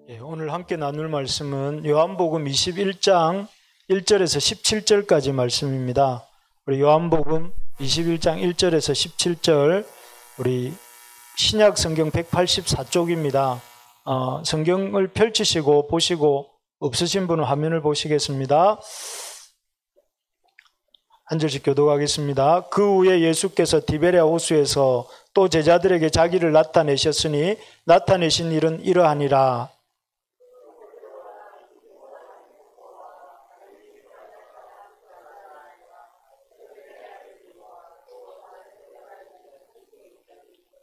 오늘 함께 나눌 말씀은 요한복음 21장 1절에서 17절까지 말씀입니다. 우리 요한복음 21장 1절에서 17절, 우리 신약 성경 184쪽입니다. 성경을 펼치시고 보시고 없으신 분은 화면을 보시겠습니다. 한 절씩 교독하겠습니다. 그 후에 예수께서 디베랴 호수에서 또 제자들에게 자기를 나타내셨으니 나타내신 일은 이러하니라.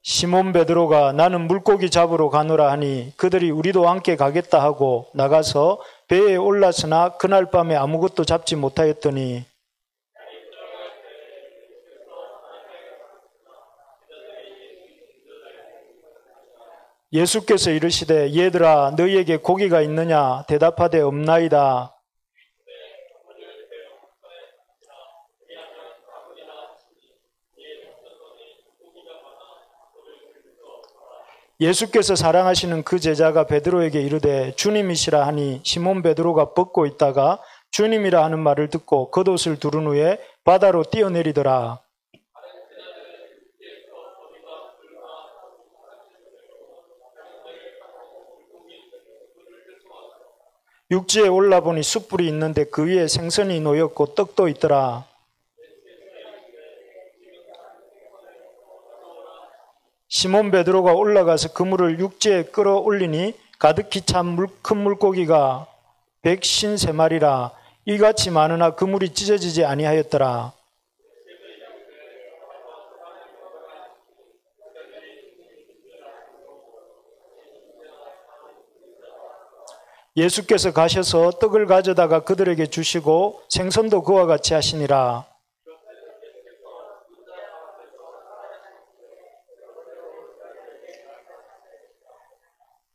시몬 베드로가 나는 물고기 잡으러 가노라 하니 그들이 우리도 함께 가겠다 하고 나가서 배에 올랐으나 그날 밤에 아무것도 잡지 못하였더니 예수께서 이르시되 얘들아 너희에게 고기가 있느냐 대답하되 없나이다. 예수께서 사랑하시는 그 제자가 베드로에게 이르되 주님이시라 하니 시몬 베드로가 벗고 있다가 주님이라 하는 말을 듣고 겉옷을 두른 후에 바다로 뛰어내리더라. 육지에 올라보니 숯불이 있는데 그 위에 생선이 놓였고 떡도 있더라. 시몬 베드로가 올라가서 그물을 육지에 끌어올리니 가득히 찬 큰 물고기가 153마리라. 이같이 많으나 그물이 찢어지지 아니하였더라. 예수께서 가셔서 떡을 가져다가 그들에게 주시고 생선도 그와 같이 하시니라.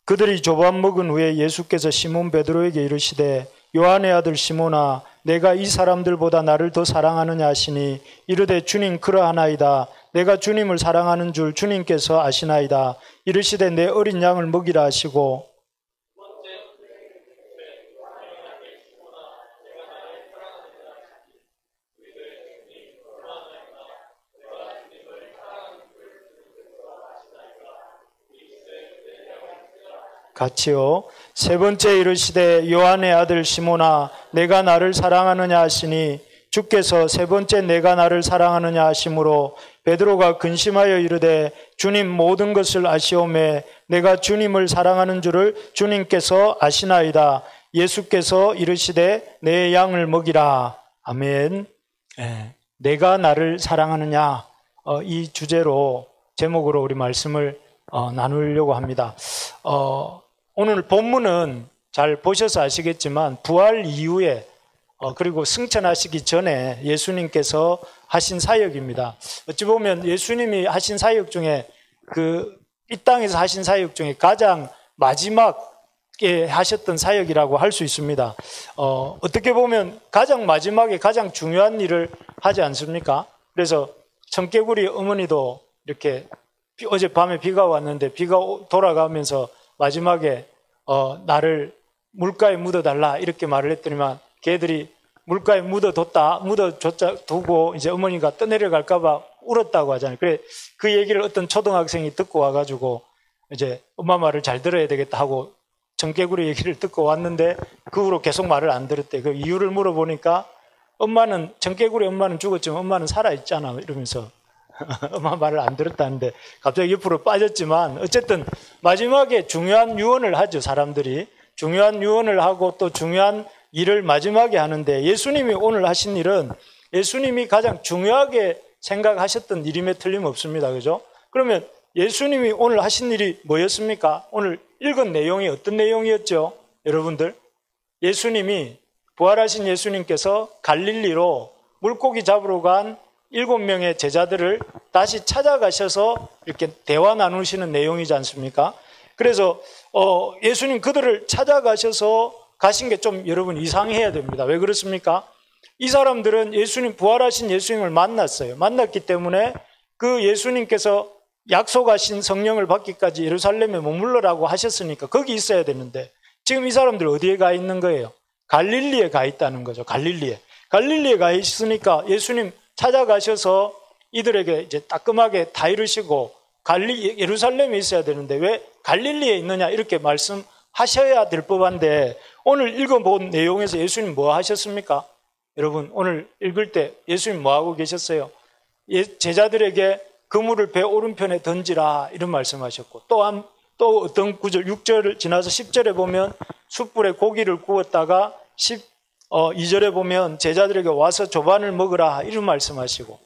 그들이 조반 먹은 후에 예수께서 시몬 베드로에게 이르시되 요한의 아들 시몬아 내가 이 사람들보다 나를 더 사랑하느냐 하시니 이르되 주님 그러하나이다. 내가 주님을 사랑하는 줄 주님께서 아시나이다. 이르시되 내 어린 양을 먹이라 하시고 같이요. 세 번째 이르시되 요한의 아들 시몬아 내가 나를 사랑하느냐 하시니 주께서 세 번째 내가 나를 사랑하느냐 하심으로 베드로가 근심하여 이르되 주님 모든 것을 아시오매 내가 주님을 사랑하는 줄을 주님께서 아시나이다. 예수께서 이르시되 내 양을 먹이라. 아멘. 내가 나를 사랑하느냐, 이 주제로 제목으로 우리 말씀을 나누려고 합니다. 오늘 본문은 잘 보셔서 아시겠지만 부활 이후에 그리고 승천하시기 전에 예수님께서 하신 사역입니다. 어찌 보면 예수님이 하신 사역 중에 이 땅에서 하신 사역 중에 가장 마지막에 하셨던 사역이라고 할 수 있습니다. 어떻게 보면 가장 마지막에 가장 중요한 일을 하지 않습니까? 그래서 청개구리 어머니도 이렇게 어젯밤에 비가 왔는데 비가 돌아가면서 마지막에 나를 물가에 묻어달라 이렇게 말을 했더니만 걔들이 물가에 두고 이제 어머니가 떠내려갈까 봐 울었다고 하잖아요. 그래 그 얘기를 어떤 초등학생이 듣고 와가지고 이제 엄마 말을 잘 들어야 되겠다 하고 청개구리 얘기를 듣고 왔는데 그 후로 계속 말을 안 들었대. 그 이유를 물어보니까 청개구리 엄마는 죽었지만 엄마는 살아있잖아 이러면서 엄마 말을 안 들었다는데 갑자기 옆으로 빠졌지만 어쨌든 마지막에 중요한 유언을 하죠. 사람들이 중요한 유언을 하고 또 중요한 일을 마지막에 하는데 예수님이 오늘 하신 일은 예수님이 가장 중요하게 생각하셨던 일임에 틀림없습니다. 그죠? 그러면 예수님이 오늘 하신 일이 뭐였습니까? 오늘 읽은 내용이 어떤 내용이었죠? 여러분들 예수님이 부활하신 예수님께서 갈릴리로 물고기 잡으러 간 7명의 제자들을 다시 찾아가셔서 이렇게 대화 나누시는 내용이지 않습니까? 그래서 예수님 그들을 찾아가셔서 가신 게 좀 여러분 이상해야 됩니다. 왜 그렇습니까? 이 사람들은 부활하신 예수님을 만났어요. 만났기 때문에 그 예수님께서 약속하신 성령을 받기까지 예루살렘에 머물러라고 하셨으니까 거기 있어야 되는데 지금 이 사람들 어디에 가 있는 거예요? 갈릴리에 가 있다는 거죠. 갈릴리에 가 있으니까 예수님 찾아가셔서 이들에게 이제 따끔하게 다 이루시고 예루살렘에 있어야 되는데 왜 갈릴리에 있느냐 이렇게 말씀하셔야 될 법한데 오늘 읽어본 내용에서 예수님 뭐 하셨습니까? 여러분 오늘 읽을 때 예수님 뭐 하고 계셨어요? 제자들에게 그물을 배 오른편에 던지라 이런 말씀하셨고 또 어떤 구절 6절을 지나서 10절에 보면 숯불에 고기를 구웠다가 2절에 보면 제자들에게 와서 조반을 먹으라 이런 말씀하시고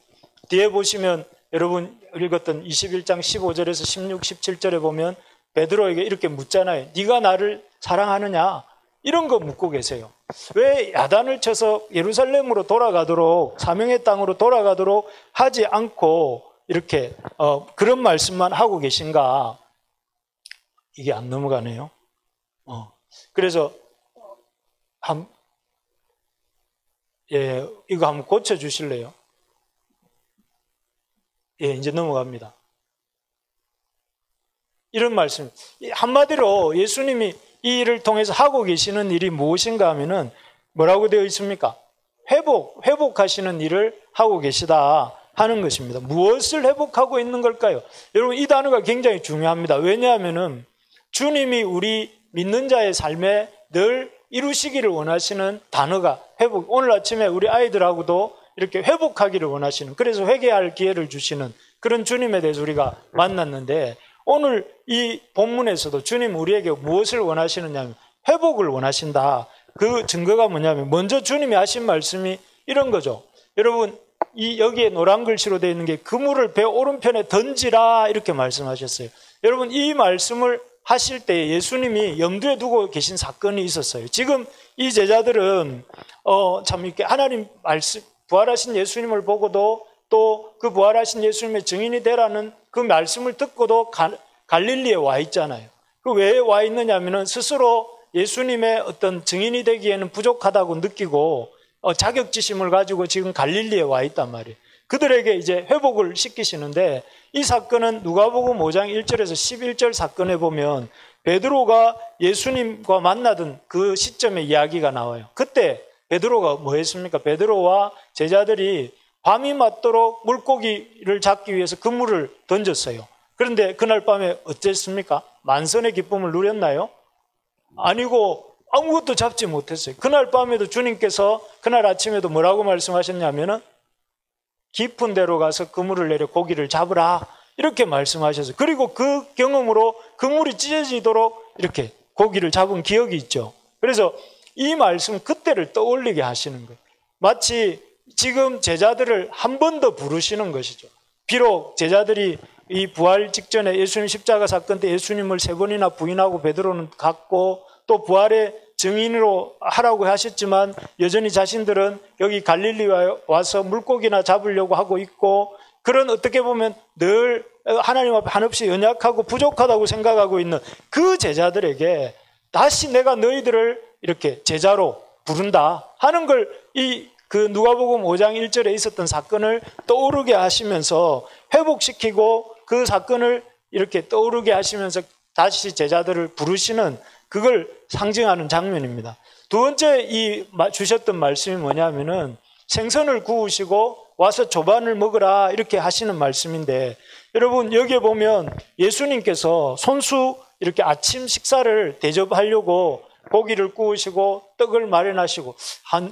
뒤에 보시면 여러분 읽었던 21장 15절에서 16, 17절에 보면 베드로에게 이렇게 묻잖아요. 네가 나를 사랑하느냐? 이런 거 묻고 계세요. 왜 야단을 쳐서 예루살렘으로 돌아가도록 사명의 땅으로 돌아가도록 하지 않고 이렇게 그런 말씀만 하고 계신가? 이게 안 넘어가네요. 그래서 이거 한번 고쳐 주실래요? 이제 넘어갑니다. 이런 말씀. 한마디로 예수님이 이 일을 통해서 하고 계시는 일이 무엇인가 하면은 뭐라고 되어 있습니까? 회복하시는 일을 하고 계시다 하는 것입니다. 무엇을 회복하고 있는 걸까요? 여러분 이 단어가 굉장히 중요합니다. 왜냐하면은 주님이 우리 믿는 자의 삶에 늘 이루시기를 원하시는 단어가 회복. 오늘 아침에 우리 아이들하고도 이렇게 회복하기를 원하시는, 그래서 회개할 기회를 주시는 그런 주님에 대해서 우리가 만났는데 오늘 이 본문에서도 주님 우리에게 무엇을 원하시느냐면 회복을 원하신다. 그 증거가 뭐냐면 먼저 주님이 하신 말씀이 이런 거죠. 여러분 여기에 노란 글씨로 되어 있는 게 그물을 배 오른편에 던지라 이렇게 말씀하셨어요. 여러분 이 말씀을 하실 때 예수님이 염두에 두고 계신 사건이 있었어요. 지금 이 제자들은 참 이렇게 하나님 말씀 부활하신 예수님을 보고도 또 그 부활하신 예수님의 증인이 되라는 그 말씀을 듣고도 갈릴리에 와 있잖아요. 그 왜 와 있느냐면은 스스로 예수님의 어떤 증인이 되기에는 부족하다고 느끼고 자격지심을 가지고 지금 갈릴리에 와 있단 말이에요. 그들에게 이제 회복을 시키시는데 이 사건은 누가복음 5장 1절에서 11절 사건에 보면 베드로가 예수님과 만나던 그 시점의 이야기가 나와요. 그때 베드로가 뭐 했습니까? 베드로와 제자들이 밤이 맞도록 물고기를 잡기 위해서 그물을 던졌어요. 그런데 그날 밤에 어땠습니까? 만선의 기쁨을 누렸나요? 아니고 아무것도 잡지 못했어요. 그날 밤에도 주님께서 그날 아침에도 뭐라고 말씀하셨냐면은 깊은 데로 가서 그물을 내려 고기를 잡으라 이렇게 말씀하셨어요. 그리고 그 경험으로 그물이 찢어지도록 이렇게 고기를 잡은 기억이 있죠. 그래서 이 말씀 그때를 떠올리게 하시는 거예요. 마치 지금 제자들을 한 번 더 부르시는 것이죠. 비록 제자들이 이 부활 직전에 예수님 십자가 사건 때 예수님을 3번이나 부인하고 베드로는 갔고 또 부활의 증인으로 하라고 하셨지만 여전히 자신들은 여기 갈릴리에 와서 물고기나 잡으려고 하고 있고 그런 어떻게 보면 늘 하나님 앞에 한없이 연약하고 부족하다고 생각하고 있는 그 제자들에게 다시 내가 너희들을 이렇게 제자로 부른다 하는 걸 그 누가복음 5장 1절에 있었던 사건을 떠오르게 하시면서 회복시키고 그 사건을 이렇게 떠오르게 하시면서 다시 제자들을 부르시는 그걸 상징하는 장면입니다. 두 번째 주셨던 말씀이 뭐냐면은 생선을 구우시고 와서 조반을 먹으라 이렇게 하시는 말씀인데 여러분 여기에 보면 예수님께서 손수 이렇게 아침 식사를 대접하려고 고기를 구우시고 떡을 마련하시고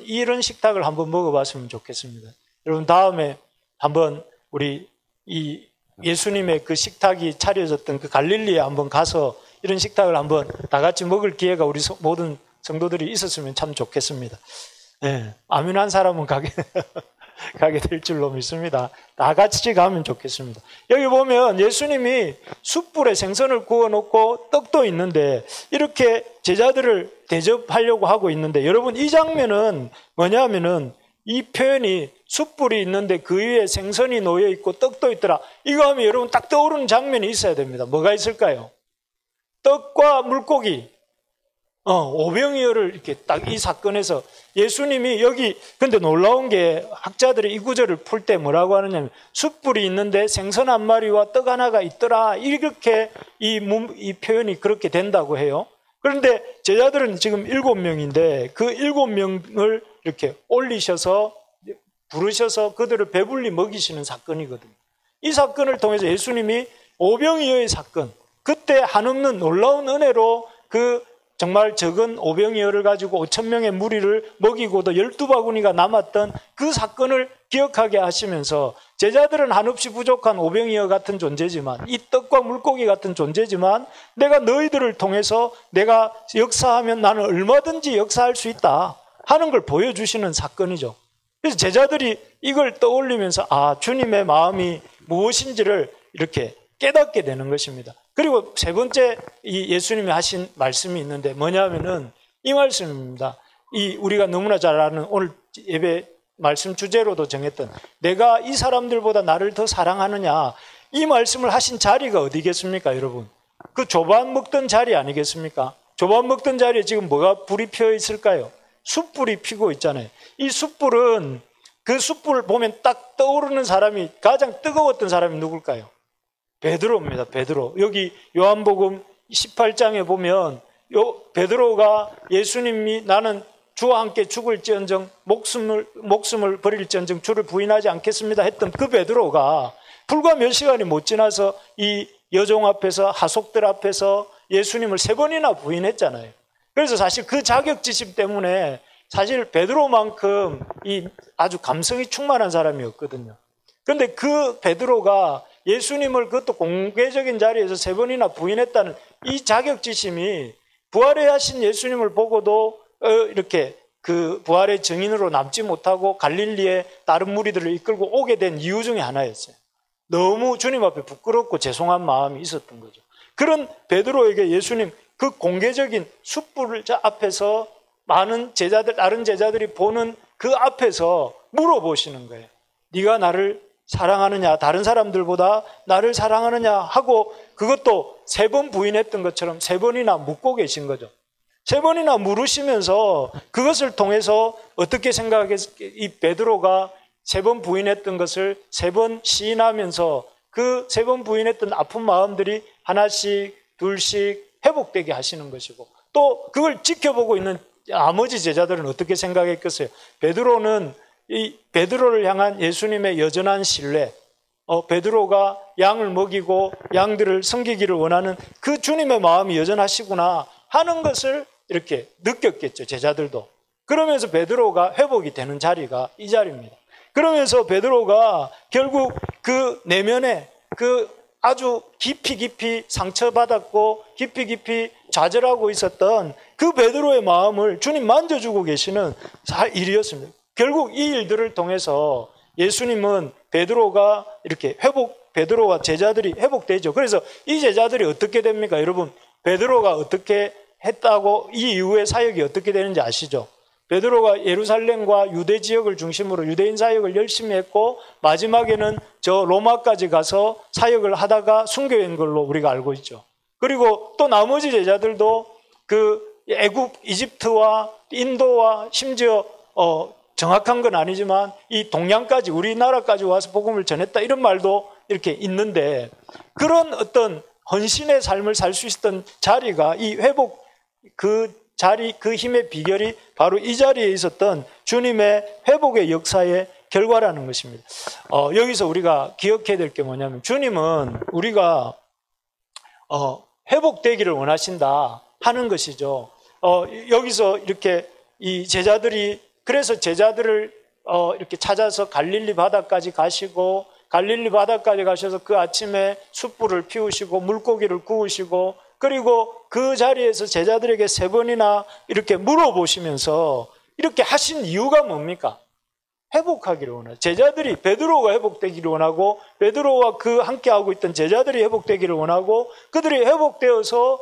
이런 식탁을 한번 먹어봤으면 좋겠습니다. 여러분 다음에 한번 우리 이 예수님의 그 식탁이 차려졌던 그 갈릴리에 한번 가서 이런 식탁을 한번 다 같이 먹을 기회가 우리 모든 성도들이 있었으면 참 좋겠습니다. 네, 아멘한 사람은 가게 될 줄로 믿습니다. 다 같이 가면 좋겠습니다. 여기 보면 예수님이 숯불에 생선을 구워놓고 떡도 있는데 이렇게 제자들을 대접하려고 하고 있는데 여러분 이 장면은 뭐냐면은 이 표현이 숯불이 있는데 그 위에 생선이 놓여 있고 떡도 있더라. 이거 하면 여러분 딱 떠오르는 장면이 있어야 됩니다. 뭐가 있을까요? 떡과 물고기. 오병이어를 이렇게 딱 이 사건에서 예수님이 여기 근데 놀라운 게 학자들이 이 구절을 풀 때 뭐라고 하느냐면 숯불이 있는데 생선 한 마리와 떡 하나가 있더라 이렇게 이 표현이 그렇게 된다고 해요. 그런데 제자들은 지금 7명인데 그 7명을 이렇게 올리셔서 부르셔서 그들을 배불리 먹이시는 사건이거든요. 이 사건을 통해서 예수님이 오병이어의 사건, 그때 한없는 놀라운 은혜로 그 정말 적은 오병이어를 가지고 5,000명의 무리를 먹이고도 12바구니가 남았던 그 사건을 기억하게 하시면서 제자들은 한없이 부족한 오병이어 같은 존재지만, 이 떡과 물고기 같은 존재지만 내가 너희들을 통해서 내가 역사하면 나는 얼마든지 역사할 수 있다 하는 걸 보여주시는 사건이죠. 그래서 제자들이 이걸 떠올리면서 주님의 마음이 무엇인지를 이렇게 깨닫게 되는 것입니다. 그리고 세 번째 이 예수님이 하신 말씀이 있는데 뭐냐면은 이 말씀입니다. 이 우리가 너무나 잘 아는 오늘 예배 말씀 주제로도 정했던 내가 이 사람들보다 나를 더 사랑하느냐, 이 말씀을 하신 자리가 어디겠습니까, 여러분? 그 조반 먹던 자리 아니겠습니까? 조반 먹던 자리에 지금 뭐가 불이 피어 있을까요? 숯불이 피고 있잖아요. 이 숯불은 그 숯불을 보면 딱 떠오르는 사람이, 가장 뜨거웠던 사람이 누굴까요? 베드로입니다. 베드로. 여기 요한복음 18장에 보면 베드로가 예수님이 나는 주와 함께 죽을지언정 목숨을 버릴지언정 주를 부인하지 않겠습니다 했던 그 베드로가 불과 몇 시간이 못 지나서 이 여종 앞에서, 하속들 앞에서 예수님을 3번이나 부인했잖아요. 그래서 사실 그 자격지심 때문에 사실 베드로만큼 이 아주 감성이 충만한 사람이었거든요. 그런데 그 베드로가 예수님을 그것도 공개적인 자리에서 3번이나 부인했다는 이 자격지심이 부활에 하신 예수님을 보고도 이렇게 그 부활의 증인으로 남지 못하고 갈릴리에 다른 무리들을 이끌고 오게 된 이유 중에 하나였어요. 너무 주님 앞에 부끄럽고 죄송한 마음이 있었던 거죠. 그런 베드로에게 예수님 그 공개적인 숯불 앞에서 많은 제자들, 다른 제자들이 보는 그 앞에서 물어보시는 거예요. 네가 나를 사랑하느냐, 다른 사람들보다 나를 사랑하느냐 하고 그것도 3번 부인했던 것처럼 3번이나 묻고 계신 거죠. 3번이나 물으시면서 그것을 통해서 어떻게 생각했을까? 이 베드로가 3번 부인했던 것을 3번 시인하면서 그 3번 부인했던 아픈 마음들이 하나씩 둘씩 회복되게 하시는 것이고, 또 그걸 지켜보고 있는 나머지 제자들은 어떻게 생각했겠어요? 베드로는 이 베드로를 향한 예수님의 여전한 신뢰, 베드로가 양을 먹이고 양들을 섬기기를 원하는 그 주님의 마음이 여전하시구나 하는 것을 이렇게 느꼈겠죠, 제자들도. 그러면서 베드로가 회복이 되는 자리가 이 자리입니다. 그러면서 베드로가 결국 그 내면에 그 아주 깊이 상처받았고 깊이 좌절하고 있었던 그 베드로의 마음을 주님 만져주고 계시는 일이었습니다. 결국 이 일들을 통해서 예수님은 베드로가 이렇게 베드로와 제자들이 회복되죠. 그래서 이 제자들이 어떻게 됩니까? 여러분, 베드로가 어떻게 했다고 이 이후의 사역이 어떻게 되는지 아시죠? 베드로가 예루살렘과 유대 지역을 중심으로 유대인 사역을 열심히 했고 마지막에는 저 로마까지 가서 사역을 하다가 순교한 걸로 우리가 알고 있죠. 그리고 또 나머지 제자들도 그 애굽, 이집트와 인도와 심지어 정확한 건 아니지만 이 동양까지, 우리나라까지 와서 복음을 전했다 이런 말도 이렇게 있는데, 그런 어떤 헌신의 삶을 살 수 있었던 자리가 이 회복 그 자리, 그 힘의 비결이 바로 이 자리에 있었던 주님의 회복의 역사의 결과라는 것입니다. 여기서 우리가 기억해야 될 게 뭐냐면 주님은 우리가 회복되기를 원하신다 하는 것이죠. 여기서 이렇게 이 제자들이, 그래서 제자들을 이렇게 찾아서 갈릴리 바다까지 가시고, 갈릴리 바다까지 가셔서 그 아침에 숯불을 피우시고 물고기를 구우시고, 그리고 그 자리에서 제자들에게 3번이나 이렇게 물어보시면서 이렇게 하신 이유가 뭡니까? 회복하기를 원해요. 제자들이, 베드로가 회복되기를 원하고 베드로와 그 함께하고 있던 제자들이 회복되기를 원하고 그들이 회복되어서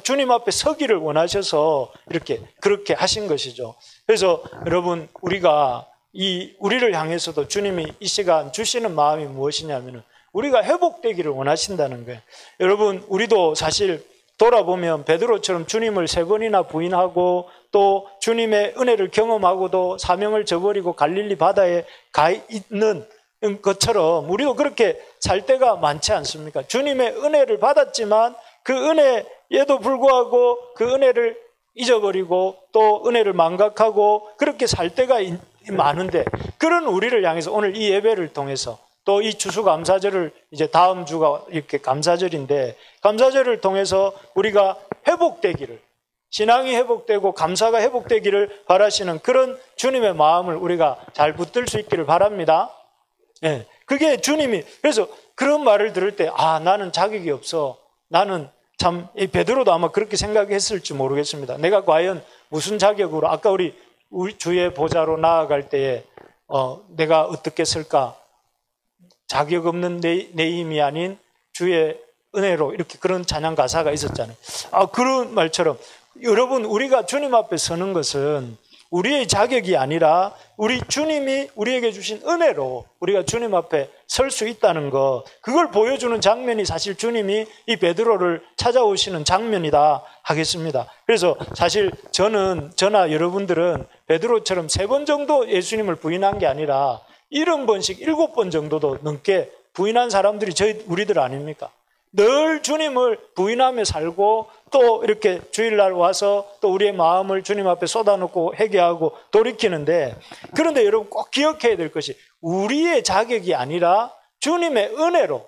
주님 앞에 서기를 원하셔서 이렇게 그렇게 하신 것이죠. 그래서 여러분, 우리를 향해서도 주님이 이 시간 주시는 마음이 무엇이냐면은 우리가 회복되기를 원하신다는 거예요. 여러분, 우리도 사실 돌아보면 베드로처럼 주님을 3번이나 부인하고 또 주님의 은혜를 경험하고도 사명을 저버리고 갈릴리 바다에 가 있는 것처럼 우리도 그렇게 살 때가 많지 않습니까? 주님의 은혜를 받았지만 그 은혜 얘도 불구하고 그 은혜를 잊어버리고 또 은혜를 망각하고 그렇게 살 때가 많은데, 그런 우리를 향해서 오늘 이 예배를 통해서 또 이 추수감사절을 이제 다음 주가 이렇게 감사절인데, 감사절을 통해서 우리가 회복되기를, 신앙이 회복되고 감사가 회복되기를 바라시는 그런 주님의 마음을 우리가 잘 붙들 수 있기를 바랍니다. 예, 그게 주님이, 그래서 그런 말을 들을 때, 아, 나는 자격이 없어. 나는 참, 이 베드로도 아마 그렇게 생각했을지 모르겠습니다. 내가 과연 무슨 자격으로, 아까 우리 주의 보좌로 나아갈 때에, 내가 어떻게 쓸까? 자격 없는 내 힘이 아닌 주의 은혜로, 이렇게 그런 찬양 가사가 있었잖아요. 아, 그런 말처럼 여러분, 우리가 주님 앞에 서는 것은 우리의 자격이 아니라 우리 주님이 우리에게 주신 은혜로 우리가 주님 앞에 설 수 있다는 것, 그걸 보여주는 장면이 사실 주님이 이 베드로를 찾아오시는 장면이다 하겠습니다. 그래서 사실 저나 여러분들은 베드로처럼 3번 정도 예수님을 부인한 게 아니라 70번씩 7번 정도도 넘게 부인한 사람들이 우리들 아닙니까? 늘 주님을 부인하며 살고 또 이렇게 주일날 와서 또 우리의 마음을 주님 앞에 쏟아놓고 회개하고 돌이키는데, 그런데 여러분 꼭 기억해야 될 것이, 우리의 자격이 아니라 주님의 은혜로,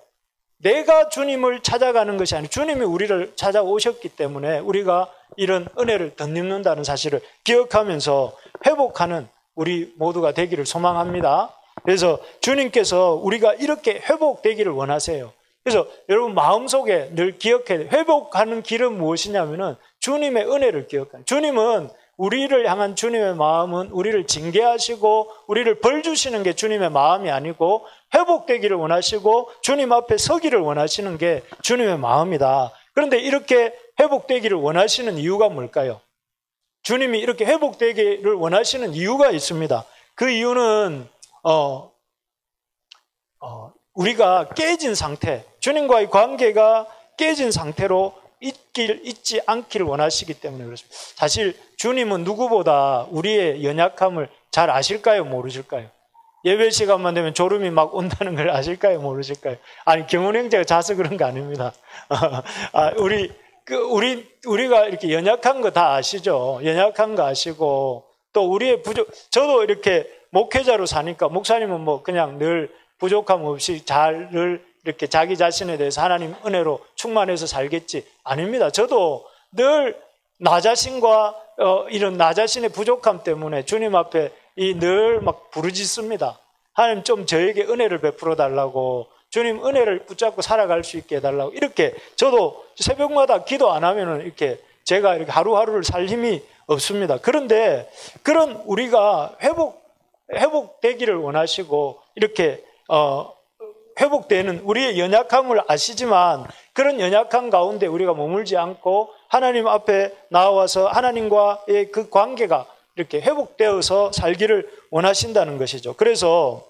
내가 주님을 찾아가는 것이 아니라 주님이 우리를 찾아오셨기 때문에 우리가 이런 은혜를 덧입는다는 사실을 기억하면서 회복하는 우리 모두가 되기를 소망합니다. 그래서 주님께서 우리가 이렇게 회복되기를 원하세요. 그래서 여러분 마음속에 늘 기억해야 돼요. 회복하는 길은 무엇이냐면은 주님의 은혜를 기억하는. 주님은 우리를 향한 주님의 마음은 우리를 징계하시고 우리를 벌 주시는 게 주님의 마음이 아니고, 회복되기를 원하시고 주님 앞에 서기를 원하시는 게 주님의 마음이다. 그런데 이렇게 회복되기를 원하시는 이유가 뭘까요? 주님이 이렇게 회복되기를 원하시는 이유가 있습니다. 그 이유는 우리가 깨진 상태, 주님과의 관계가 깨진 상태로 잊지 않기를 원하시기 때문에 그렇습니다. 사실 주님은 누구보다 우리의 연약함을 잘 아실까요? 모르실까요? 예배 시간만 되면 졸음이 막 온다는 걸 아실까요? 모르실까요? 아니, 경훈 형제가 자서 그런 거 아닙니다. 우리가 이렇게 연약한 거 다 아시죠? 연약한 거 아시고, 또 우리의 저도 이렇게 목회자로 사니까, 목사님은 뭐 그냥 늘 부족함 없이 늘 이렇게 자기 자신에 대해서 하나님 은혜로 충만해서 살겠지. 아닙니다. 저도 늘 나 자신과 이런 나 자신의 부족함 때문에 주님 앞에 늘 막 부르짖습니다. 하나님 좀 저에게 은혜를 베풀어 달라고, 주님 은혜를 붙잡고 살아갈 수 있게 해달라고. 이렇게 저도 새벽마다 기도 안 하면은 이렇게 제가 이렇게 하루하루를 살 힘이 없습니다. 그런데 그런 우리가 회복되기를 원하시고 이렇게 회복되는 우리의 연약함을 아시지만, 그런 연약함 가운데 우리가 머물지 않고 하나님 앞에 나와서 하나님과의 그 관계가 이렇게 회복되어서 살기를 원하신다는 것이죠. 그래서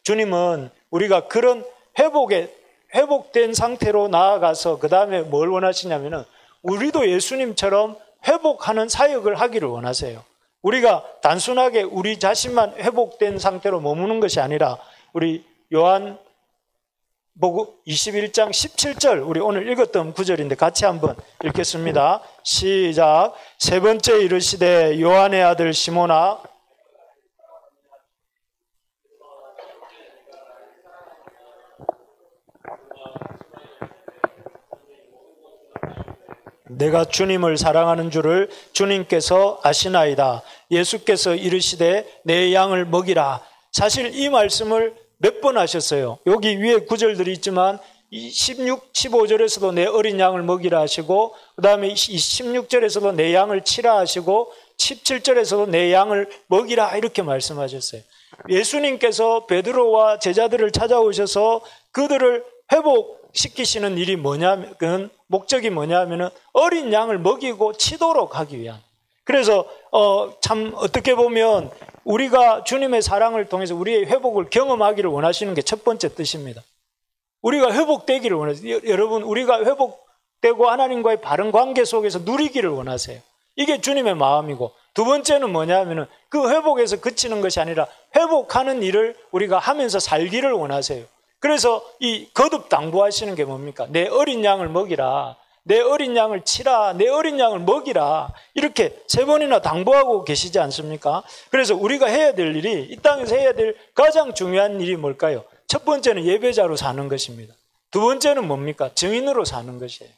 주님은 우리가 그런 회복된 상태로 나아가서 그 다음에 뭘 원하시냐면은, 우리도 예수님처럼 회복하는 사역을 하기를 원하세요. 우리가 단순하게 우리 자신만 회복된 상태로 머무는 것이 아니라, 우리 요한복음 21장 17절, 우리 오늘 읽었던 구절인데 같이 한번 읽겠습니다. 시작. 3번째 이르시되 요한의 아들 시몬아, 내가 주님을 사랑하는 줄을 주님께서 아시나이다. 예수께서 이르시되 내 양을 먹이라. 사실 이 말씀을 몇 번 하셨어요. 여기 위에 구절들이 있지만 16, 15절에서도 내 어린 양을 먹이라 하시고, 그 다음에 16절에서도 내 양을 치라 하시고, 17절에서도 내 양을 먹이라 이렇게 말씀하셨어요. 예수님께서 베드로와 제자들을 찾아오셔서 그들을 회복시키시는 일이 뭐냐면, 목적이 뭐냐면은 어린 양을 먹이고 치도록 하기 위한. 그래서 참 어떻게 보면 우리가 주님의 사랑을 통해서 우리의 회복을 경험하기를 원하시는 게 첫 번째 뜻입니다. 우리가 회복되기를 원하세요. 여러분, 우리가 회복되고 하나님과의 바른 관계 속에서 누리기를 원하세요. 이게 주님의 마음이고, 두 번째는 뭐냐면은 그 회복에서 그치는 것이 아니라 회복하는 일을 우리가 하면서 살기를 원하세요. 그래서 이 거듭 당부하시는 게 뭡니까? 내 어린 양을 먹이라. 내 어린 양을 치라, 내 어린 양을 먹이라, 이렇게 3번이나 당부하고 계시지 않습니까? 그래서 우리가 해야 될 일이, 이 땅에서 해야 될 가장 중요한 일이 뭘까요? 첫 번째는 예배자로 사는 것입니다. 두 번째는 뭡니까? 증인으로 사는 것이에요.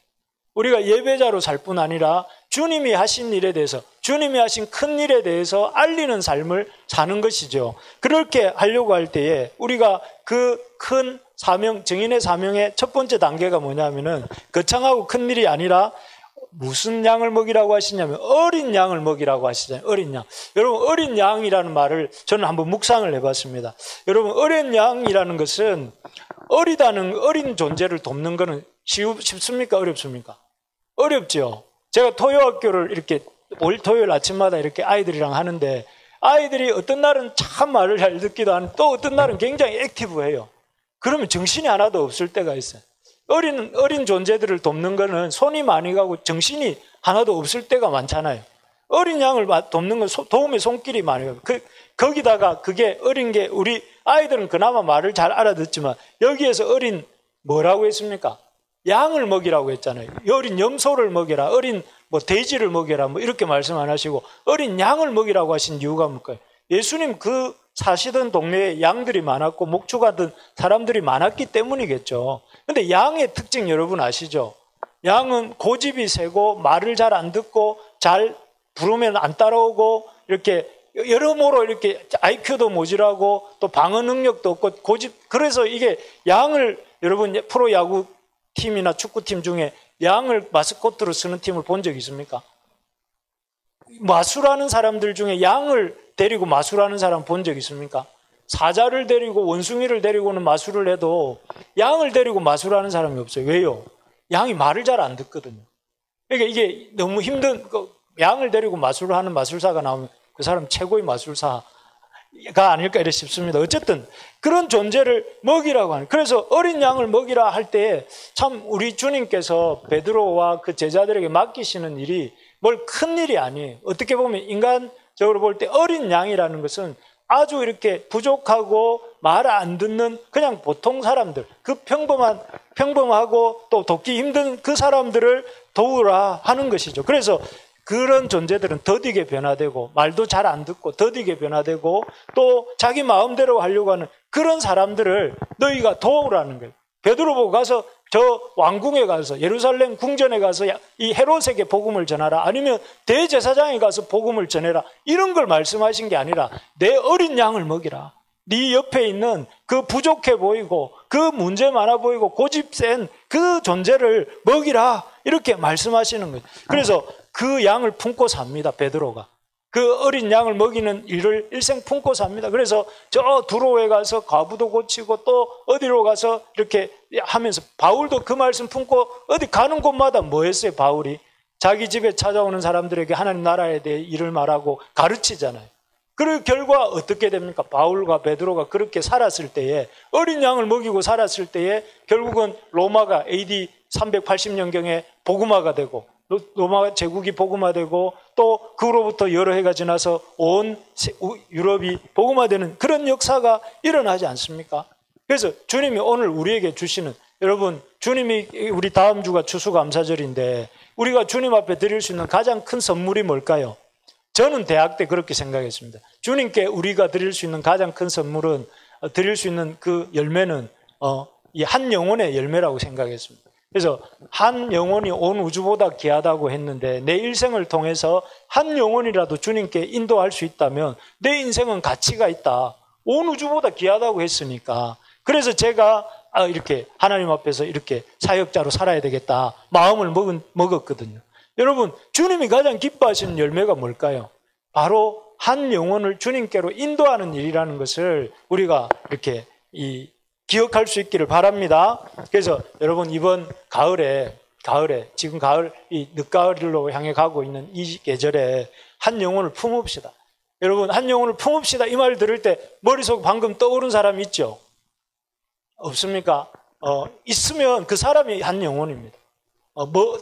우리가 예배자로 살 뿐 아니라 주님이 하신 일에 대해서, 주님이 하신 큰 일에 대해서 알리는 삶을 사는 것이죠. 그렇게 하려고 할 때에 우리가 그 큰 사명, 증인의 사명의 첫 번째 단계가 뭐냐면은 거창하고 큰 일이 아니라 무슨 양을 먹이라고 하시냐면 어린 양을 먹이라고 하시잖아요. 어린 양. 여러분, 어린 양이라는 말을 저는 한번 묵상을 해봤습니다. 여러분, 어린 양이라는 것은 어리다는, 어린 존재를 돕는 거는 쉽습니까? 어렵습니까? 어렵죠. 제가 토요학교를 이렇게 토요일 아침마다 이렇게 아이들이랑 하는데, 아이들이 어떤 날은 참 말을 잘 듣기도 하는, 또 어떤 날은 굉장히 액티브해요. 그러면 정신이 하나도 없을 때가 있어요. 어린 존재들을 돕는 거는 손이 많이 가고 정신이 하나도 없을 때가 많잖아요. 어린 양을 돕는 건 도움의 손길이 많이 가고, 거기다가 그게 어린 게, 우리 아이들은 그나마 말을 잘 알아듣지만 여기에서 어린 뭐라고 했습니까? 양을 먹이라고 했잖아요. 어린 염소를 먹여라, 어린 돼지를 먹여라, 이렇게 말씀 안 하시고 어린 양을 먹이라고 하신 이유가 뭘까요? 예수님 그 사시던 동네에 양들이 많았고 목축하던 사람들이 많았기 때문이겠죠. 근데 양의 특징 여러분 아시죠? 양은 고집이 세고 말을 잘 안 듣고 잘 부르면 안 따라오고 이렇게 여러모로 이렇게 IQ도 모자라고 또 방어 능력도 없고 고집. 그래서 이게 양을, 여러분 프로야구 팀이나 축구팀 중에 양을 마스코트로 쓰는 팀을 본 적 있습니까? 마술하는 사람들 중에 양을 데리고 마술하는 사람 본 적 있습니까? 사자를 데리고 원숭이를 데리고는 마술을 해도 양을 데리고 마술하는 사람이 없어요. 왜요? 양이 말을 잘 안 듣거든요. 그러니까 이게 너무 힘든, 양을 데리고 마술을 하는 마술사가 나오면 그 사람 최고의 마술사가 아닐까 이래 싶습니다. 어쨌든 그런 존재를 먹이라고 하는, 그래서 어린 양을 먹이라 할 때 참 우리 주님께서 베드로와 그 제자들에게 맡기시는 일이 뭘 큰 일이 아니에요. 어떻게 보면 인간적으로 볼 때 어린 양이라는 것은 아주 이렇게 부족하고 말 안 듣는 그냥 보통 사람들, 그 평범하고 또 돕기 힘든 그 사람들을 도우라 하는 것이죠. 그래서 그런 존재들은 더디게 변화되고 말도 잘 안 듣고 더디게 변화되고 또 자기 마음대로 하려고 하는 그런 사람들을 너희가 도우라는 거예요. 베드로 보고 가서 저 왕궁에 가서, 예루살렘 궁전에 가서 이 헤롯에게 복음을 전하라, 아니면 대제사장에 가서 복음을 전해라, 이런 걸 말씀하신 게 아니라 내 어린 양을 먹이라. 네 옆에 있는 그 부족해 보이고 그 문제 많아 보이고 고집 센 그 존재를 먹이라, 이렇게 말씀하시는 거죠. 그래서 그 양을 품고 삽니다. 베드로가 그 어린 양을 먹이는 일을 일생 품고 삽니다. 그래서 저 두로에 가서 과부도 고치고 또 어디로 가서 이렇게 하면서, 바울도 그 말씀 품고 어디 가는 곳마다 뭐 했어요? 바울이 자기 집에 찾아오는 사람들에게 하나님 나라에 대해 일을 말하고 가르치잖아요. 그 결과 어떻게 됩니까? 바울과 베드로가 그렇게 살았을 때에, 어린 양을 먹이고 살았을 때에 결국은 로마가 AD 380년경에 복음화가 되고, 로마 제국이 복음화되고 또 그로부터 여러 해가 지나서 온 유럽이 복음화되는 그런 역사가 일어나지 않습니까? 그래서 주님이 오늘 우리에게 주시는, 여러분 주님이, 우리 다음 주가 추수감사절인데 우리가 주님 앞에 드릴 수 있는 가장 큰 선물이 뭘까요? 저는 대학 때 그렇게 생각했습니다. 주님께 우리가 드릴 수 있는 가장 큰 선물은, 드릴 수 있는 그 열매는 이 한 영혼의 열매라고 생각했습니다. 그래서 한 영혼이 온 우주보다 귀하다고 했는데, 내 일생을 통해서 한 영혼이라도 주님께 인도할 수 있다면 내 인생은 가치가 있다. 온 우주보다 귀하다고 했으니까. 그래서 제가 이렇게 하나님 앞에서 이렇게 사역자로 살아야 되겠다 마음을 먹었거든요. 여러분, 주님이 가장 기뻐하시는 열매가 뭘까요? 바로 한 영혼을 주님께로 인도하는 일이라는 것을 우리가 이렇게 기억할 수 있기를 바랍니다. 그래서 여러분, 이번 가을에 지금 가을, 이 늦가을로 향해 가고 있는 이 계절에 한 영혼을 품읍시다. 여러분, 한 영혼을 품읍시다, 이 말 들을 때 머릿속 방금 떠오른 사람 있죠? 없습니까? 있으면 그 사람이 한 영혼입니다.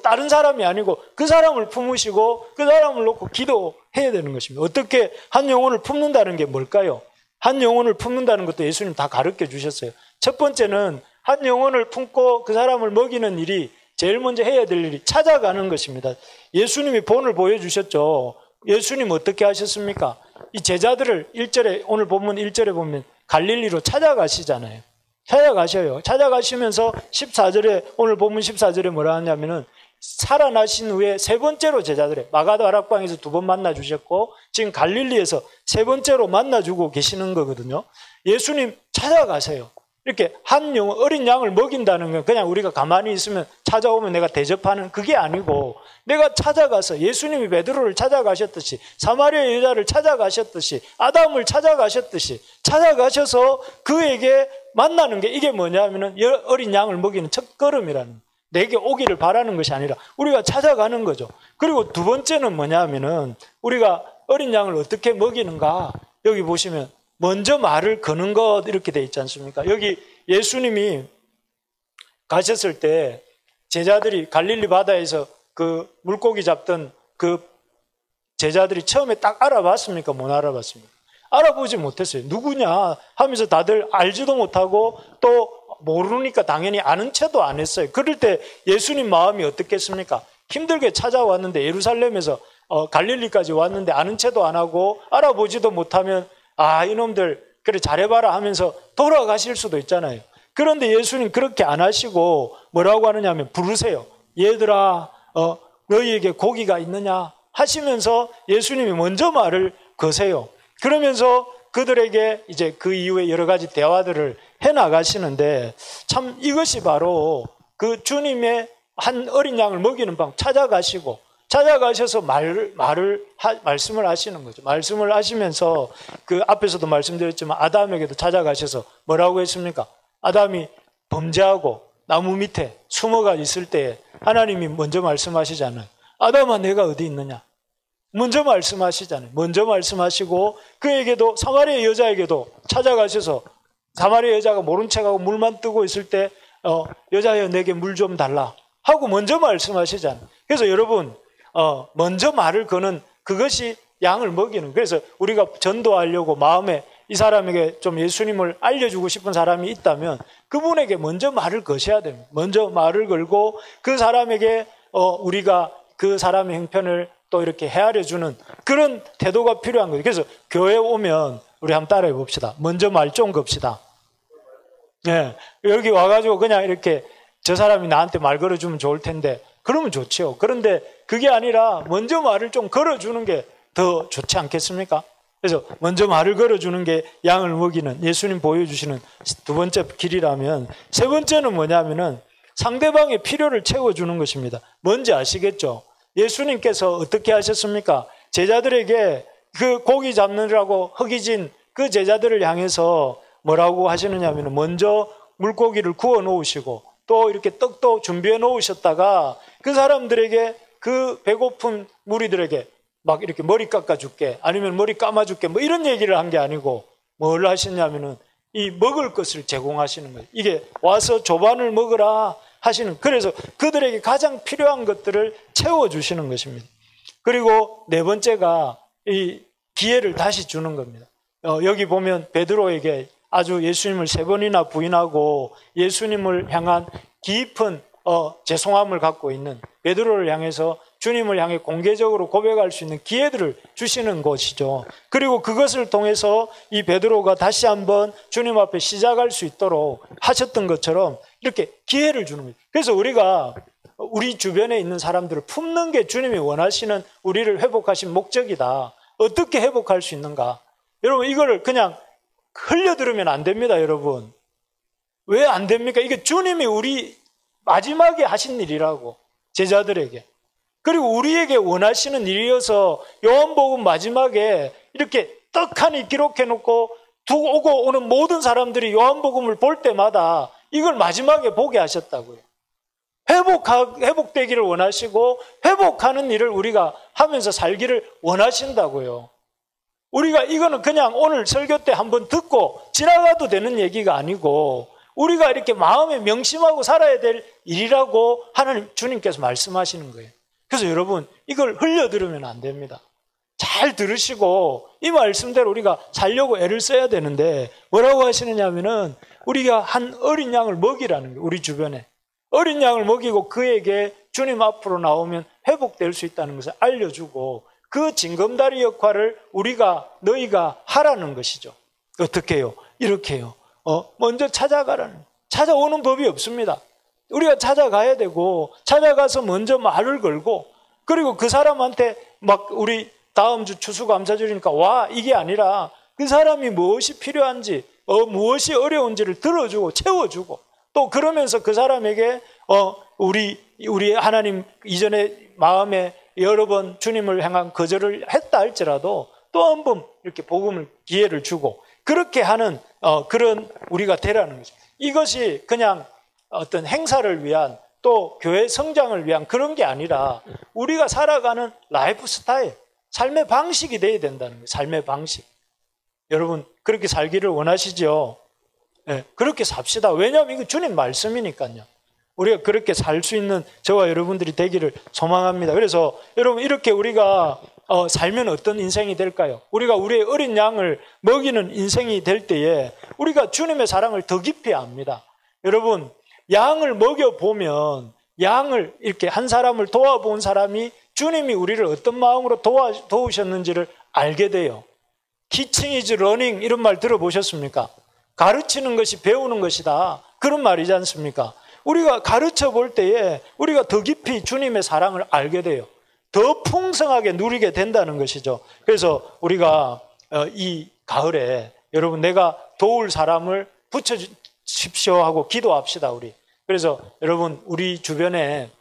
다른 사람이 아니고 그 사람을 품으시고 그 사람을 놓고 기도해야 되는 것입니다. 어떻게 한 영혼을 품는다는 게 뭘까요? 한 영혼을 품는다는 것도 예수님 다 가르쳐 주셨어요. 첫 번째는 한 영혼을 품고 그 사람을 먹이는 일이 제일 먼저 해야 될 일이 찾아가는 것입니다. 예수님이 본을 보여주셨죠. 예수님 어떻게 하셨습니까? 이 제자들을 1절에, 오늘 본문 1절에 보면 갈릴리로 찾아가시잖아요. 찾아가셔요. 찾아가시면서 14절에, 오늘 본문 14절에 뭐라 하냐면은 살아나신 후에 세 번째로 제자들의 마가다 다락방에서 2번 만나 주셨고 지금 갈릴리에서 세 번째로 만나 주고 계시는 거거든요. 예수님 찾아가세요. 이렇게 한 어린 양을 먹인다는 건 그냥 우리가 가만히 있으면 찾아오면 내가 대접하는 그게 아니고, 내가 찾아가서 예수님이 베드로를 찾아가셨듯이, 사마리아 여자를 찾아가셨듯이, 아담을 찾아가셨듯이 찾아가셔서 그에게 만나는 게, 이게 뭐냐면은 어린 양을 먹이는 첫걸음이라는, 내게 오기를 바라는 것이 아니라 우리가 찾아가는 거죠. 그리고 두 번째는 뭐냐면은 우리가 어린 양을 어떻게 먹이는가, 여기 보시면 먼저 말을 거는 것 이렇게 돼 있지 않습니까? 여기 예수님이 가셨을 때 제자들이 갈릴리 바다에서 그 물고기 잡던 그 제자들이 처음에 딱 알아봤습니까? 못 알아봤습니까? 알아보지 못했어요. 누구냐 하면서 다들 알지도 못하고 또 모르니까 당연히 아는 체도 안 했어요. 그럴 때 예수님 마음이 어떻겠습니까? 힘들게 찾아왔는데, 예루살렘에서 갈릴리까지 왔는데 아는 체도 안 하고 알아보지도 못하면 이놈들 그래 잘해봐라 하면서 돌아가실 수도 있잖아요. 그런데 예수님 그렇게 안 하시고 뭐라고 하느냐 하면 부르세요. 얘들아 너희에게 고기가 있느냐 하시면서 예수님이 먼저 말을 거세요. 그러면서 그들에게 이제 그 이후에 여러 가지 대화들을 해나가시는데, 참 이것이 바로 그 주님의 한 어린 양을 먹이는 방 찾아가셔서 말씀을 하시는 거죠. 말씀을 하시면서 그 앞에서도 말씀드렸지만 아담에게도 찾아가셔서 뭐라고 했습니까? 아담이 범죄하고 나무 밑에 숨어가 있을 때 하나님이 먼저 말씀하시잖아요. 아담아 내가 어디 있느냐? 먼저 말씀하시잖아요. 먼저 말씀하시고 그에게도, 사마리아 여자에게도 찾아가셔서, 사마리아 여자가 모른 척하고 물만 뜨고 있을 때 여자여 내게 물 좀 달라 하고 먼저 말씀하시잖아요. 그래서 여러분 먼저 말을 거는 그것이 양을 먹이는, 그래서 우리가 전도하려고 마음에 이 사람에게 좀 예수님을 알려주고 싶은 사람이 있다면 그분에게 먼저 말을 거셔야 됩니다. 먼저 말을 걸고 그 사람에게 우리가 그 사람의 형편을 또 이렇게 헤아려주는 그런 태도가 필요한 거죠. 그래서 교회 오면 우리 한번 따라해 봅시다. 먼저 말 좀 겁시다. 네, 여기 와가지고 그냥 이렇게 저 사람이 나한테 말 걸어주면 좋을 텐데 그러면 좋죠. 그런데 그게 아니라 먼저 말을 좀 걸어주는 게 더 좋지 않겠습니까? 그래서 먼저 말을 걸어주는 게 양을 먹이는 예수님 보여주시는 두 번째 길이라면, 세 번째는 뭐냐면은 상대방의 필요를 채워주는 것입니다. 뭔지 아시겠죠? 예수님께서 어떻게 하셨습니까? 제자들에게 그 고기 잡느라고 허기진 그 제자들을 향해서 뭐라고 하시느냐 하면 먼저 물고기를 구워 놓으시고 또 이렇게 떡도 준비해 놓으셨다가 그 사람들에게, 그 배고픈 무리들에게 막 이렇게 머리 깎아줄게 아니면 머리 감아줄게 뭐 이런 얘기를 한 게 아니고 뭘 하셨냐면은 이 먹을 것을 제공하시는 거예요. 이게 와서 조반을 먹으라 하시는, 그래서 그들에게 가장 필요한 것들을 채워주시는 것입니다. 그리고 네 번째가 이 기회를 다시 주는 겁니다. 여기 보면 베드로에게 아주 예수님을 3번이나 부인하고 예수님을 향한 깊은 죄송함을 갖고 있는 베드로를 향해서 주님을 향해 공개적으로 고백할 수 있는 기회들을 주시는 것이죠. 그리고 그것을 통해서 이 베드로가 다시 한번 주님 앞에 시작할 수 있도록 하셨던 것처럼 이렇게 기회를 주는 거예요. 그래서 우리가 우리 주변에 있는 사람들을 품는 게 주님이 원하시는 우리를 회복하신 목적이다. 어떻게 회복할 수 있는가? 여러분 이거를 그냥 흘려들으면 안 됩니다. 여러분 왜 안 됩니까? 이게 주님이 우리 마지막에 하신 일이라고, 제자들에게. 그리고 우리에게 원하시는 일이어서 요한복음 마지막에 이렇게 떡하니 기록해놓고 오고 오는 모든 사람들이 요한복음을 볼 때마다 이걸 마지막에 보게 하셨다고요. 회복되기를 원하시고 회복하는 일을 우리가 하면서 살기를 원하신다고요. 우리가 이거는 그냥 오늘 설교 때 한번 듣고 지나가도 되는 얘기가 아니고 우리가 이렇게 마음에 명심하고 살아야 될 일이라고 하나님 주님께서 말씀하시는 거예요. 그래서 여러분 이걸 흘려들으면 안 됩니다. 잘 들으시고 이 말씀대로 우리가 살려고 애를 써야 되는데 뭐라고 하시느냐 하면은 우리가 한 어린 양을 먹이라는 거예요. 우리 주변에 어린 양을 먹이고 그에게 주님 앞으로 나오면 회복될 수 있다는 것을 알려주고 그 징검다리 역할을 너희가 하라는 것이죠. 어떻게 해요? 이렇게 해요. 먼저 찾아오는 법이 없습니다. 우리가 찾아가야 되고 찾아가서 먼저 말을 걸고 그리고 그 사람한테 막 우리 다음 주 추수감사절이니까 와 이게 아니라 그 사람이 무엇이 필요한지 무엇이 어려운지를 들어주고 채워주고 또 그러면서 그 사람에게 우리 하나님 이전에 마음에 여러 번 주님을 향한 거절을 했다 할지라도 또 한 번 이렇게 복음을 기회를 주고 그렇게 하는 그런 우리가 되라는 거죠. 이것이 그냥 어떤 행사를 위한 또 교회 성장을 위한 그런 게 아니라 우리가 살아가는 라이프 스타일, 삶의 방식이 돼야 된다는 거예요. 삶의 방식. 여러분 그렇게 살기를 원하시죠? 네, 그렇게 삽시다. 왜냐하면 이거 주님 말씀이니까요. 우리가 그렇게 살 수 있는 저와 여러분들이 되기를 소망합니다. 그래서 여러분 이렇게 우리가 살면 어떤 인생이 될까요? 우리가 우리의 어린 양을 먹이는 인생이 될 때에 우리가 주님의 사랑을 더 깊이 압니다. 여러분 양을 먹여보면 양을 이렇게 한 사람을 도와본 사람이 주님이 우리를 어떤 마음으로 도우셨는지를 알게 돼요. Teaching is learning 이런 말 들어보셨습니까? 가르치는 것이 배우는 것이다. 그런 말이지 않습니까? 우리가 가르쳐 볼 때에 우리가 더 깊이 주님의 사랑을 알게 돼요. 더 풍성하게 누리게 된다는 것이죠. 그래서 우리가 이 가을에 여러분 내가 도울 사람을 붙여주십시오 하고 기도합시다 우리. 그래서 여러분 우리 주변에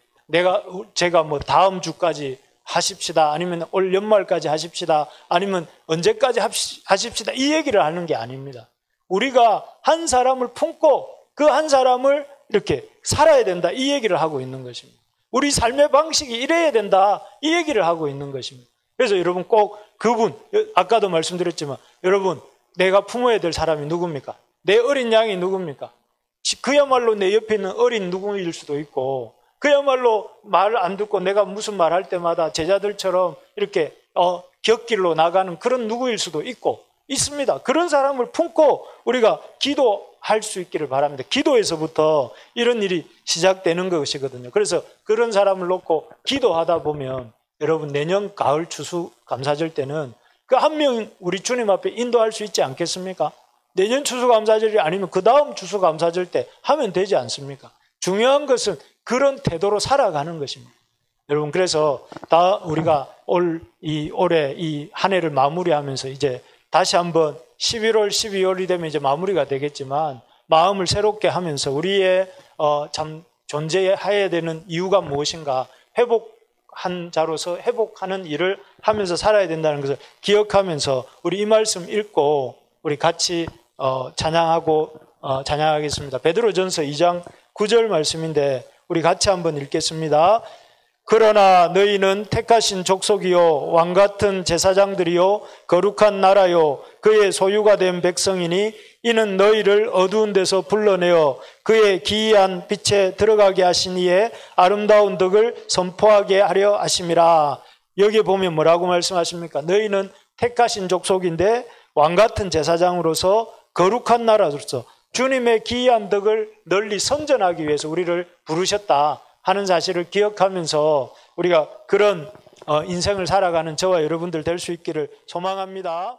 제가 뭐 다음 주까지 하십시다 아니면 올 연말까지 하십시다 아니면 언제까지 하십시다 이 얘기를 하는 게 아닙니다. 우리가 한 사람을 품고 그 한 사람을 이렇게 살아야 된다 이 얘기를 하고 있는 것입니다. 우리 삶의 방식이 이래야 된다 이 얘기를 하고 있는 것입니다. 그래서 여러분 꼭 그분 아까도 말씀드렸지만 여러분 내가 품어야 될 사람이 누굽니까? 내 어린 양이 누굽니까? 그야말로 내 옆에 있는 어린 누구일 수도 있고 그야말로 말을 안 듣고 내가 무슨 말 할 때마다 제자들처럼 이렇게 곁길로 나가는 그런 누구일 수도 있고 있습니다. 그런 사람을 품고 우리가 기도할 수 있기를 바랍니다. 기도에서부터 이런 일이 시작되는 것이거든요. 그래서 그런 사람을 놓고 기도하다 보면 여러분 내년 가을 추수감사절 때는 그 한 명 우리 주님 앞에 인도할 수 있지 않겠습니까? 내년 추수감사절이 아니면 그 다음 추수감사절 때 하면 되지 않습니까? 중요한 것은 그런 태도로 살아가는 것입니다. 여러분 그래서 우리가 올해 이 한 해를 마무리하면서 이제 다시 한번 11월, 12월이 되면 이제 마무리가 되겠지만 마음을 새롭게 하면서 우리의 참 존재해야 되는 이유가 무엇인가 회복한 자로서 회복하는 일을 하면서 살아야 된다는 것을 기억하면서 우리 이 말씀 읽고 우리 같이 찬양하겠습니다. 베드로전서 2장 9절 말씀인데 우리 같이 한번 읽겠습니다. 그러나 너희는 택하신 족속이요 왕같은 제사장들이요 거룩한 나라요 그의 소유가 된 백성이니 이는 너희를 어두운 데서 불러내어 그의 기이한 빛에 들어가게 하신 이의 아름다운 덕을 선포하게 하려 하심이라. 여기 보면 뭐라고 말씀하십니까? 너희는 택하신 족속인데 왕같은 제사장으로서 거룩한 나라로서 주님의 기이한 덕을 널리 선전하기 위해서 우리를 부르셨다 하는 사실을 기억하면서 우리가 그런 인생을 살아가는 저와 여러분들 될 수 있기를 소망합니다.